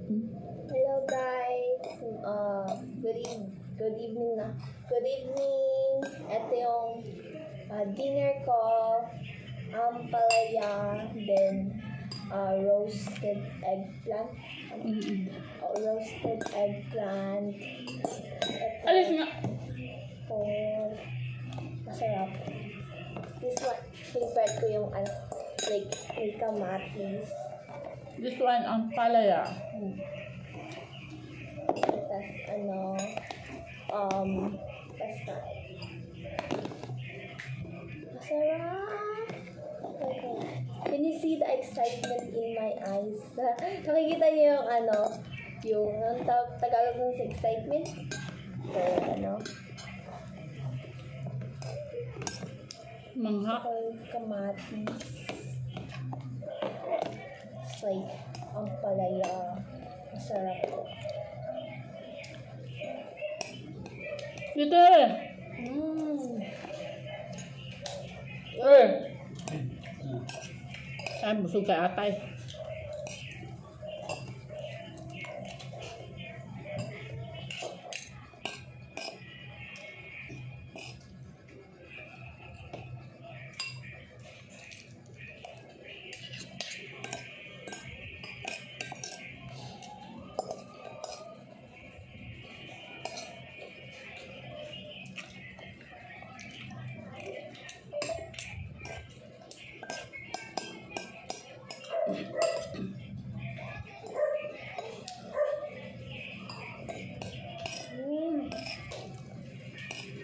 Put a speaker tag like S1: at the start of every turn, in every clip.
S1: Hello guys. Good evening na. Good evening. Ito yung dinner ko. Palaya, then roasted eggplant. Roasted eggplant. Ito,
S2: Alis nga.
S1: masarap. This one, favorite ko yung like may kamatis.
S2: This one ang palaya.
S1: Basta. Masarap. Okay. Can you see the excitement in my eyes? Nakikita niyo yung yung Tagalog ng excitement? So,
S2: Mangha.
S1: kamatis. It's like, ang palaya. Masarap po.
S2: Dito eh. Ay, busog kay atay.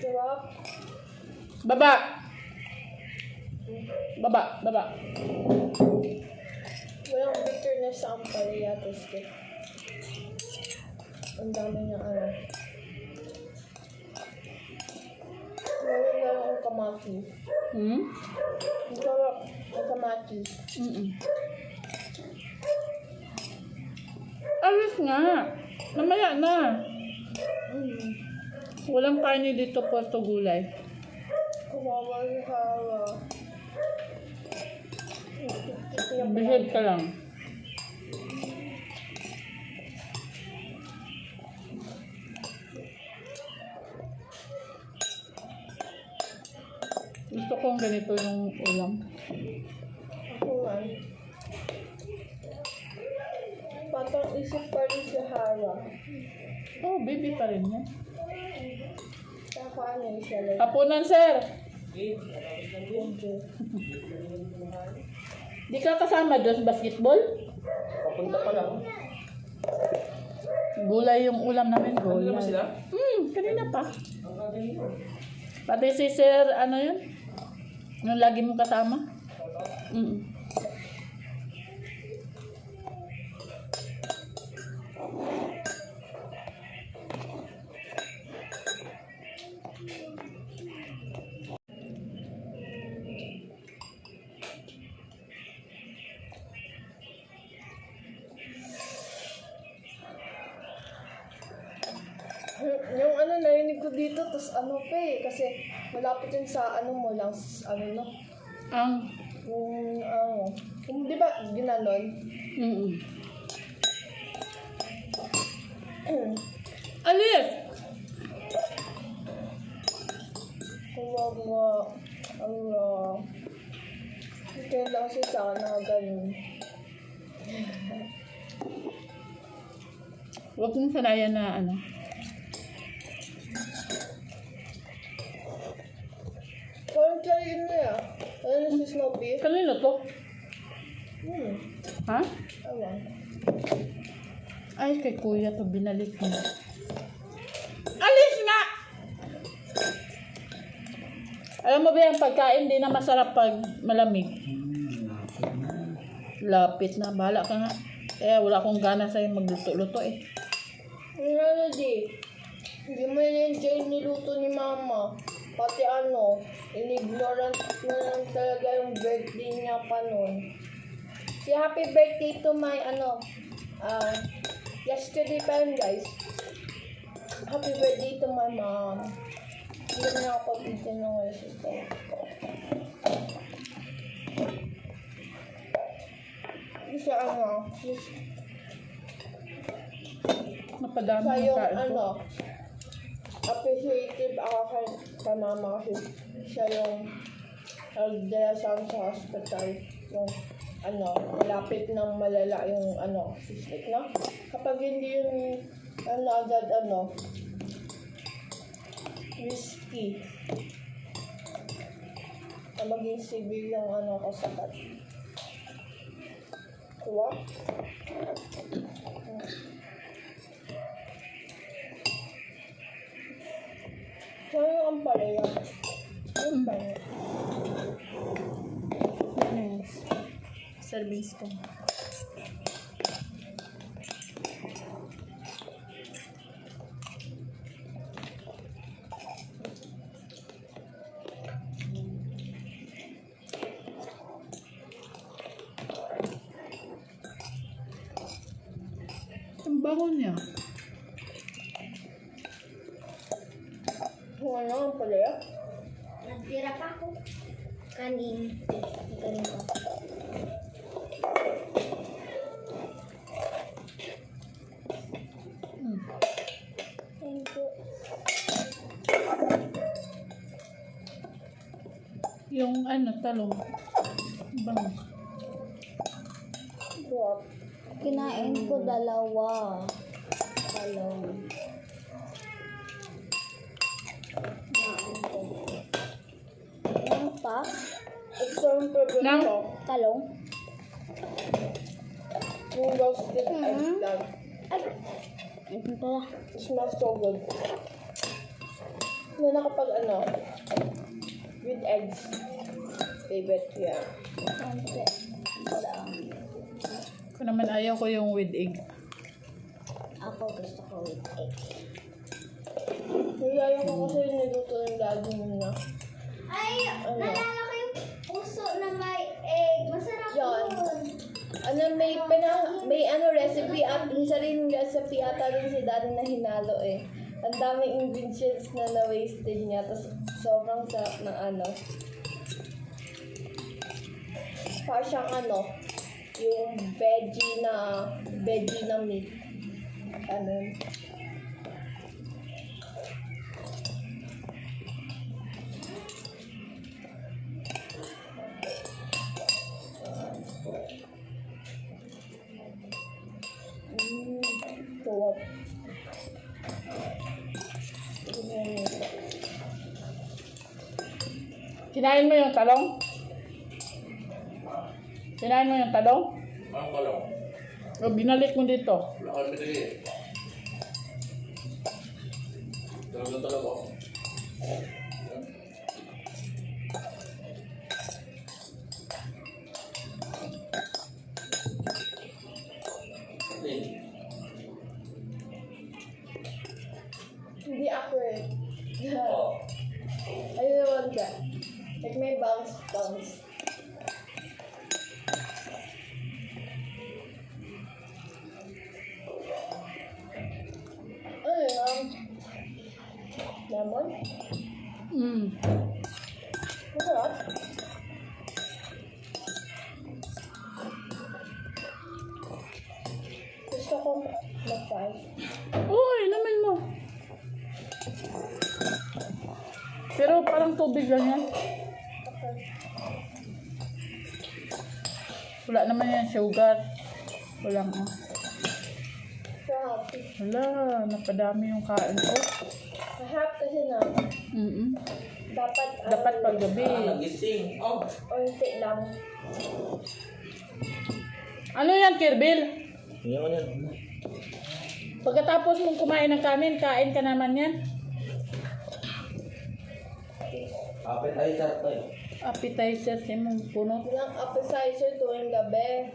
S1: Sarap.
S2: Baba. Baba, baba.
S1: Walang bitterness sa ampalaya. Tasty. Ang dami niya Wala ang kamatis. Ang sarap ang kamatis.
S2: Alis nga. Mamaya na. Walang kanin dito, Puerto Gulay.
S1: Kawawa si Hara.
S2: Behave ka lang. Gusto kong ganito yung ulam.
S1: Ako nga. Patang isip pa rin si Hara.
S2: Oh, baby pa rin yan.
S1: Saka siya like.
S2: Hapunan, sir. Di ka kasama doon sa basketball?
S3: Papunta pa lang.
S2: Gulay yung ulam namin. Gulay.
S3: Ano naman sila?
S2: Kanina pa. Pati si sir, ano yun? Yung lagi mong kasama?
S1: Yung narinig ko dito, tas kasi malapit yun sa mo lang,
S2: Ang,
S1: di ba, ginanon?
S2: Alis!
S1: Kawawa, kaya lang siya sana ganun.
S2: Huwag mong sanayan na ano.
S1: Parang try na yan. Ano si Snoopy?
S2: Kanino to? Ha?
S1: Awan.
S2: Ay, kay kuya to binalik mo. Alis nga! Alam mo ba yung pagkain di na masarap pag malamig? Lapit na. Bahala ka nga. Kaya wala akong gana sa'yo magluto-luto eh.
S1: Hindi mo na-enjoy niluto ni Mama. Pati in-ignorant na lang talaga yung birthday niya pa nun. Si happy birthday to my yesterday pa yun guys. Happy birthday to my mom. Hindi na ako pagpita ng resito. Siya
S2: Napadami
S1: Siya
S2: yung
S1: yung
S2: kain ko.
S1: ano, appreciative ako kay mama kasi siya yung nagdalasan sa hospital. Yung ano, malapit ng malala yung ano, cystic, no? Kapag hindi yung ano agad ano, risky. Na maging severe yung ano kasakit. Diba? Saan yung ampalaya? Yung pangit.
S2: Yes. Serving spoon. Ang bango niya.
S1: Yung ano, ampalaya?
S4: Nagtira pa ako. Kanin. Kanin pa.
S1: Thank you.
S2: Yung ano, talong. Bango.
S1: Sarap.
S4: Kinain ko dalawa. Talong. Ano pa?
S1: Ito yung favorite
S2: Nang-
S1: ko.
S4: Talong?
S1: Yung roasted eggs lang.
S4: Ay! Ito pala.
S1: It smells so good. Yung nakapag ano, with eggs. Favorite ko yan.
S4: Konti. Lang.
S2: Ako naman ayaw ko yung with egg.
S4: Ako gusto ko with egg.
S1: Nilaya ko kasi yung niluto ng daddy mo na.
S4: Ay!
S1: Ano?
S4: Nalala ko yung puso na may egg. Masarap
S1: Yan.
S4: yun.
S1: Ano, may ano recipe at may sariling recipe ata rin si daddy na hinalo eh. Ang daming ingredients na na-wasted niya. Tapos sobrang sarap ng ano. Parang siyang ano, yung veggie na meat. Ano yun? Sarap.
S2: Kinain mo yung talong? Kinain mo yung talong?
S3: Ang kalong.
S2: O binalik mo dito?
S3: Wala kami pinili. Talagang talaga.
S1: Hindi accurate.
S3: Oh.
S1: I don't want that. Like may bounce. Ano yun? Lemon? Masarap. Gusto ko mag-fry.
S2: Uy, naman mo. Pero parang tubig lang yan.
S1: Okay.
S2: Wala naman yan sugar. Walang
S1: Sarap.
S2: Wala, napadami yung kain ko.
S1: Mahirap kasi na dapat
S2: Dapat paggabi.
S3: Nagising. Oh.
S1: onti lang.
S2: Ano yan, Kirbil?
S3: Yan yan.
S2: Pagkatapos mong kumain ng kanin, kain ka naman yan.
S3: Kapit ay sarap tayo.
S2: Appetizer si mong puno.
S1: Bilang appetizer tuwing gabi.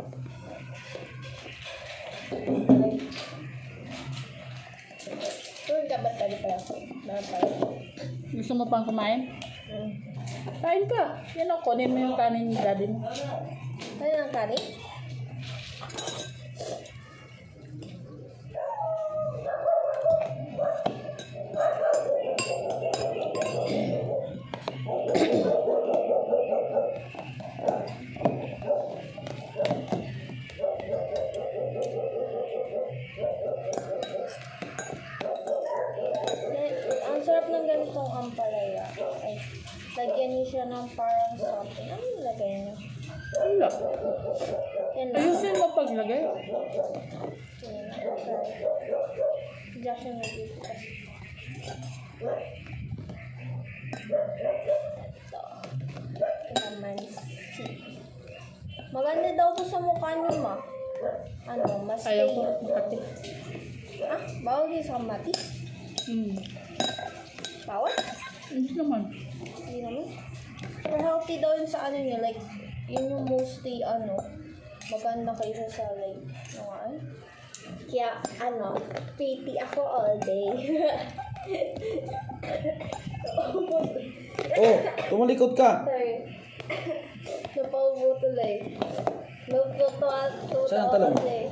S1: Tuwing gabi tayo pala. Meron tayo.
S2: Gusto mo pang kumain? Kain ka. Yan o, kunin mo yung kanin ni daddy mo.
S1: Ano ang kanin? ampalaya. Ay, lagyan niyo siya ng parang something. Ano nilagay niyo?
S2: Wala.
S1: Yan na.
S2: Ayusin mo paglagay.
S1: Yan na. Okay. Diyan siya nandito kasi. Ito. Kalamansi. Maganda daw to sa mukha niyo, ma. Ano, mas
S2: Ayaw ko.
S1: stay.
S2: Makati.
S1: Ah, bawal din sa kamatis. Bawal?
S2: Hindi naman.
S1: Hindi naman. Pero healthy daw yun sa ano niya, like, yun yung mostly, maganda kaysa sa, like, Kaya, pretty ako all day.
S3: Oh, tumalikod ka.
S1: Sorry. Napaubo tuloy. Napaubo
S3: Saan ang talong?
S1: tuloy.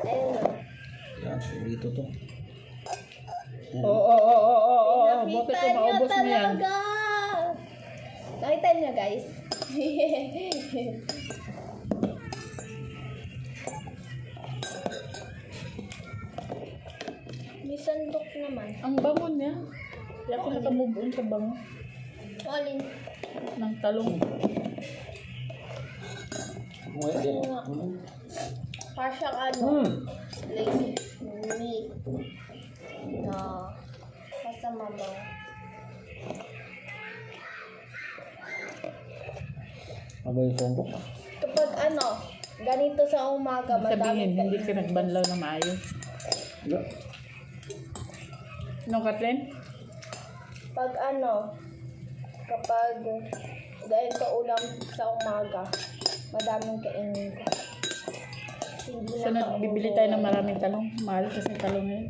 S1: Ayun na.
S3: Yan, dito to.
S2: Oo. Buti ko
S1: Nakita niyo
S2: maubos mo yan.
S1: talaga. Nakita niyo, guys. May sandok naman.
S2: Ang bango niya. Kaya ako nakamove on sa bango
S1: Alin.
S2: ng talong.
S3: Ngayon.
S1: Para siyang like meat. Na basta mamang.
S3: Abay, songkok.
S1: Kapag ganito sa umaga,
S2: Sabihin,
S1: madami
S2: hindi ka nagbanlaw na maayos.
S3: Wala.
S2: No, Kathleen?
S1: Pag kapag dahil ka ulam sa umaga, madaming kainin ko. Hindi
S2: So, nagbibili tayo ng maraming talong. Mahal kasi talong ngayon.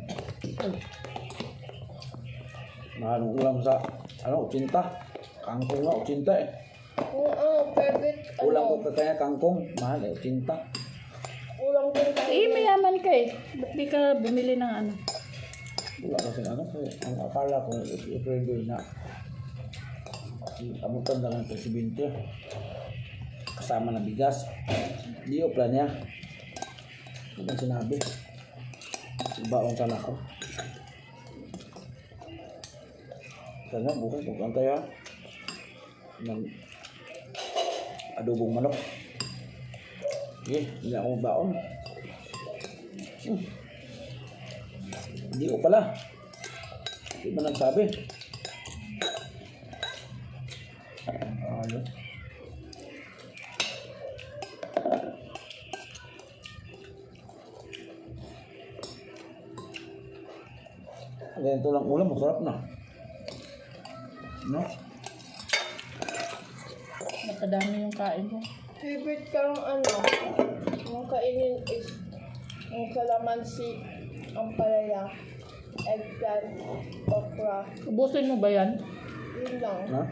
S3: Mahalong ulam sa, 80. Kangkong nga, 80 eh.
S1: Favorite,
S3: Ulam ko kaya kangkong, mahal eh, 80.
S1: ulam ko yung
S2: Eh, mayaman ka eh. Ba't di ka bumili ng ano?
S3: Wala kasi kasi ang akala ko, i-preview na. Amutan lang ang presidente. Kasama na bigas. Di o plan niya. Hindi ang sinabi. Baon sana ako. Sana bukas bukan tayo ng adobong manok. Hindi ako baon. Hindi ko pala. Hindi ba nagsabi? Ano? Ganito lang ulam, masarap na. No?
S2: Nakadami yung kain ko.
S1: favorite kang yung kainin is yung kalamansi, ampalaya, eggplant, okra.
S2: Ubusin mo ba yan?
S1: Yun lang.
S3: Ha?